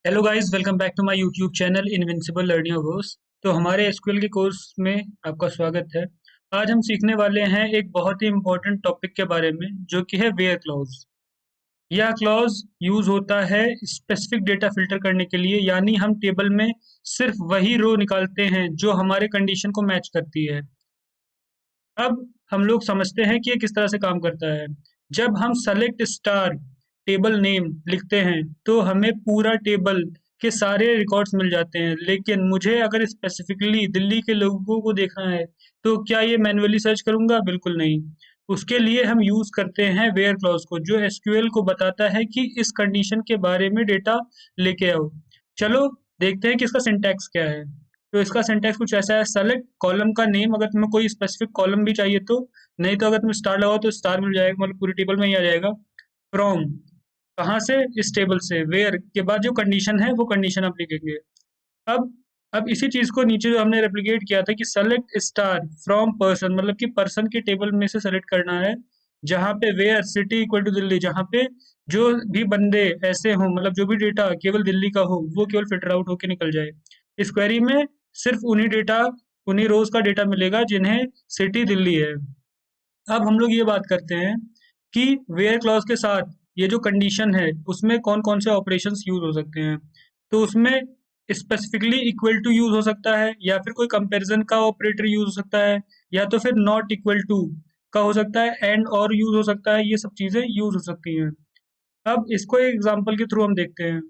Hello guys, welcome back to my YouTube channel Invincible Learning course. तो हमारे SQL के course में आपका स्वागत है। आज हम सीखने वाले हैं एक बहुत ही इम्पोर्टेंट टॉपिक के बारे में, जो कि है वेयर क्लॉज। यह क्लॉज यूज होता है स्पेसिफिक डेटा फिल्टर करने के लिए, यानी हम टेबल में सिर्फ वही रो निकालते हैं जो हमारे कंडीशन को मैच करती है। अब हम लोग समझते हैं कि ये किस तरह से काम करता है। जब हम सेलेक्ट स्टार टेबल नेम लिखते हैं तो हमें पूरा टेबल के सारे रिकॉर्ड्स मिल जाते हैं, लेकिन मुझे अगर स्पेसिफिकली दिल्ली के लोगों को देखना है तो क्या ये मैन्युअली सर्च करूंगा? बिल्कुल नहीं। उसके लिए हम यूज करते हैं वेयर क्लॉज को, जो एसक्यूएल को बताता है कि इस कंडीशन के बारे में डेटा लेके आओ। चलो देखते हैं कि इसका सिंटैक्स क्या है। तो इसका सिंटैक्स कुछ ऐसा है: सेलेक्ट कॉलम का नेम, अगर तुम्हें कोई स्पेसिफिक कॉलम भी चाहिए तो, नहीं तो अगर तुम्हें स्टार लगाओ तो स्टार मिल जाएगा, मतलब पूरी टेबल में ही आ जाएगा। फ्रॉम, कहाँ से? इस टेबल से। वेयर के बाद जो कंडीशन है वो कंडीशन आप लिखेंगे। अब अब इसी चीज को नीचे जो हमने रेप्लिकेट किया था कि सेलेक्ट स्टार फ्रॉम पर्सन, मतलब कि पर्सन के टेबल में से सेलेक्ट करना है जहाँ पे where city equal to Delhi, जहाँ पे जो भी बंदे ऐसे हों, मतलब जो भी डेटा केवल दिल्ली का हो वो केवल फिल्टर आउट होके निकल जाए। इस क्वेरी में सिर्फ उन्हीं रोज का डेटा मिलेगा जिन्हें सिटी दिल्ली है। अब हम लोग ये बात करते हैं कि वेयर क्लॉज के साथ ये जो कंडीशन है उसमें कौन कौन से ऑपरेशंस यूज हो सकते हैं। तो उसमें स्पेसिफिकली इक्वल टू यूज हो सकता है, या फिर कोई कंपैरिजन का ऑपरेटर यूज हो सकता है, या तो फिर नॉट इक्वल टू का हो सकता है, एंड और यूज हो सकता है। ये सब चीजें यूज हो सकती हैं। अब इसको एक एग्जांपल के थ्रू हम देखते हैं।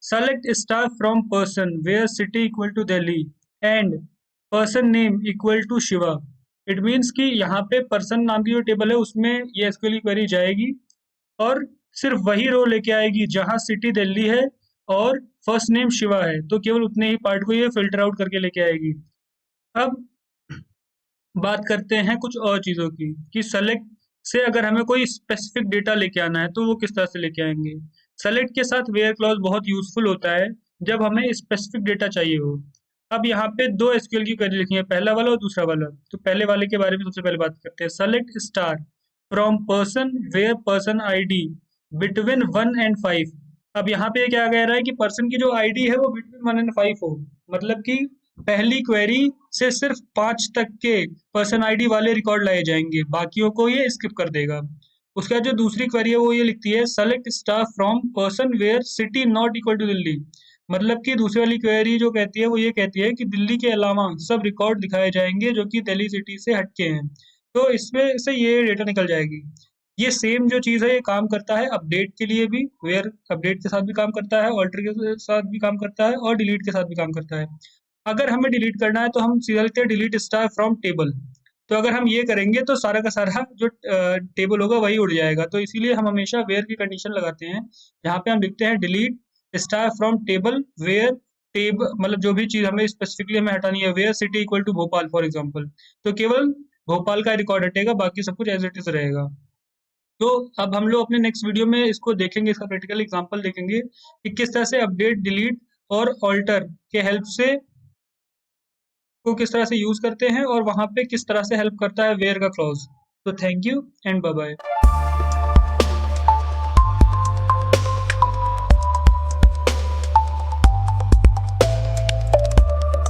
Select star from person where city equal to Delhi and person name equal to Shiva. It means कि यहाँ पे पर्सन नाम की जो टेबल है उसमें ये एसक्यूएल की क्वेरी जाएगी और सिर्फ वही रो लेके आएगी जहाँ सिटी दिल्ली है और फर्स्ट नेम शिवा है, तो केवल उतने ही पार्ट को ये फिल्टर आउट करके लेके आएगी। अब बात करते हैं कुछ और चीज़ों की कि सेलेक्ट से अगर हमें कोई स्पेसिफिक डेटा लेके आना है तो वो किस तरह से लेके आएंगे। सेलेक्ट के साथ वेयर क्लॉज बहुत यूजफुल होता है जब हमें स्पेसिफिक डेटा चाहिए हो। अब यहाँ पे दो एसक्यूएल की क्वेरी लिखी है, पहला वाला और दूसरा वाला। तो पहले वाले के बारे में सबसे पहले बात करते हैं। Select star from person where person ID between 1 and 5। अब यहाँ पे क्या कह रहा है कि पर्सन की जो आईडी है वो बिटवीन 1 and 5 हो, मतलब कि पहली क्वेरी से सिर्फ 5 तक के पर्सन आईडी वाले रिकॉर्ड लाए जाएंगे, बाकियों को ये स्किप कर देगा। उसके बाद जो दूसरी क्वेरी है वो ये लिखती है: select star from person where city not equal to Delhi. मतलब कि दूसरी वाली क्वेरी जो कहती है वो ये कहती है कि दिल्ली के अलावा सब रिकॉर्ड दिखाए जाएंगे जो कि दिल्ली सिटी से हटके हैं। तो इसमें से ये डेटा निकल जाएगी। ये सेम जो चीज़ है ये काम करता है अपडेट के लिए भी, वेयर अपडेट के साथ भी काम करता है, ऑल्टर के साथ भी काम करता है और डिलीट के साथ भी काम करता है। अगर हमें डिलीट करना है तो हम सीधा लिखते हैं डिलीट स्टार फ्रॉम टेबल। तो अगर हम ये करेंगे तो सारा का सारा जो टेबल होगा वही उड़ जाएगा। तो इसीलिए हम हमेशा वेयर की कंडीशन लगाते हैं, जहाँ पे हम लिखते हैं delete star from table where table, मतलब जो भी चीज हमें स्पेसिफिकली हमें हटानी है, where city equal to Bhopal for example, तो केवल भोपाल का रिकॉर्ड हटेगा, बाकी सब कुछ एज इट इज रहेगा। तो अब हम लोग अपने नेक्स्ट वीडियो में इसको देखेंगे, इसका प्रैक्टिकल एग्जांपल देखेंगे कि किस तरह से अपडेट, डिलीट और ऑल्टर के हेल्प से को किस तरह से यूज करते हैं और वहां पे किस तरह से हेल्प करता है वेयर का क्लॉज। तो thank you and bye bye.